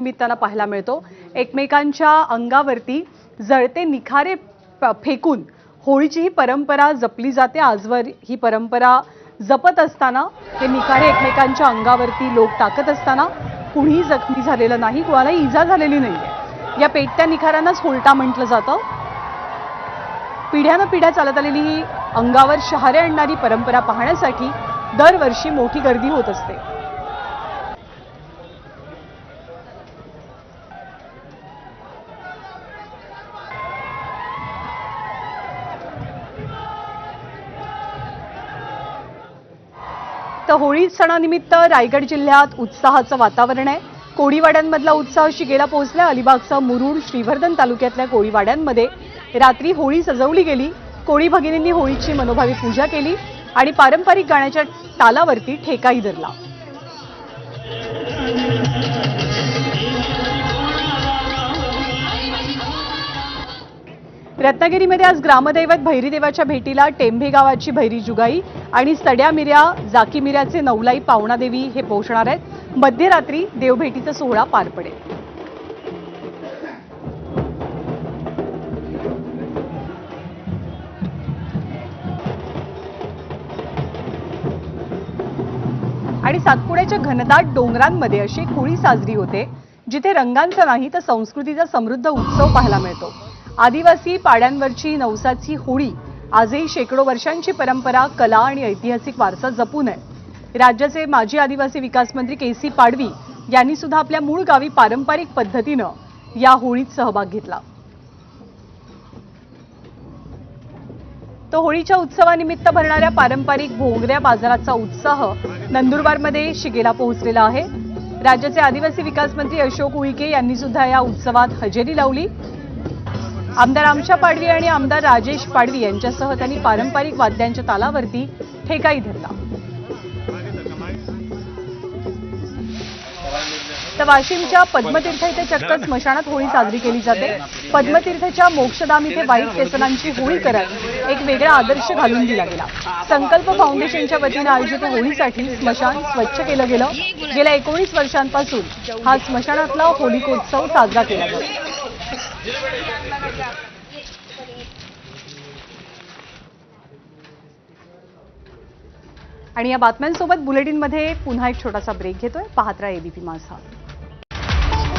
निमित्तानं पाहायला मिळतो। एकमेकांच्या अंगावरती जळते निखारे फेकून होळीची ही परंपरा जपली जाते। आजवर ही परंपरा जपत असताना हे निखारे एकमेकांच्या अंगावरती लोक टाकत असताना कुणीही जखमी झालेलं नाही, कोणालाही इजा झालेली नाहीये। या पेटत्या निखाऱ्यांनाच होळटा म्हटलं जातं। पिढ्यानपिढ्या चालत आलेली ही अंगावर शहारे आणणारी परंपरा पाहण्यासाठी दरवर्षी मोठी गर्दी होत असते। तर होळी सणानिमित्त रायगड जिल्ह्यात उत्साहाचं वातावरण आहे। कोळीवाड्यांमधला उत्साह शिगेला पोहोचला। अलिबागचा मुरुड, श्रीवर्धन तालुक्यातल्या कोळीवाड्यांमध्ये रात्री होळी सजवली गेली। कोळी भगिनींनी होळीची मनोभावी पूजा केली आणि पारंपरिक गाण्याच्या तालावरती ठेकाही धरला। रत्नागिरीमध्ये आज ग्रामदैवत भैरीदेवाच्या भेटीला टेंभे गावाची भैरी जुगाई आणि सड्या मिऱ्या जाकी मिऱ्याचे नवलाई पावणादेवी हे पोहोचणार आहेत। मध्यरात्री देवभेटीचा सोहळा पार पडेल। आणि सातपुड्याच्या घनदाट डोंगरांमध्ये अशी होळी साजरी होते जिथे रंगांचा नाही तर संस्कृतीचा समृद्ध उत्सव पाहायला मिळतो। आदिवासी पाड्यांवरची नवसाची होळी आजही शेकडो वर्षांची परंपरा, कला आणि ऐतिहासिक वारसा जपून आहे। राज्याचे माजी आदिवासी विकास मंत्री के.सी. पाडवी यांनी सुद्धा आपल्या मूळ गावी पारंपरिक पद्धतीनं या होळीत सहभाग घेतला। तो होळीच्या उत्सवानिमित्त भरणाऱ्या पारंपरिक भोंगऱ्या बाजाराचा उत्साह नंदुरबारमध्ये शिगेला पोहोचलेला आहे। राज्याचे आदिवासी विकास मंत्री अशोक उईके यांनी सुद्धा या उत्सवात हजेरी लावली। आमदार आमशा पाडवी आणि आमदार राजेश पाडवी यांच्यासह त्यांनी पारंपरिक वाद्यांच्या तालावरती ठेकाही धरला। तर वाशिमच्या पद्मतीर्थ इथे चक्क स्मशानात होळी साजरी केली जाते। पद्मतीर्थच्या मोक्षधाम इथे वाईट व्यसनांची होळी करत एक वेगळा आदर्श घालून दिला गेला। संकल्प फाउंडेशनच्या वतीने आयोजित होळीसाठी स्मशान स्वच्छ केलं गेलं। गेल्या 19 वर्षांपासून हा स्मशानातला होलिकोत्सव साजरा केला जातो। आणि या बातम्यांसोबत बुलेटिनमध्ये पुन्हा एक छोटासा ब्रेक घेतोय। पाहत राहा एबीपी माझा।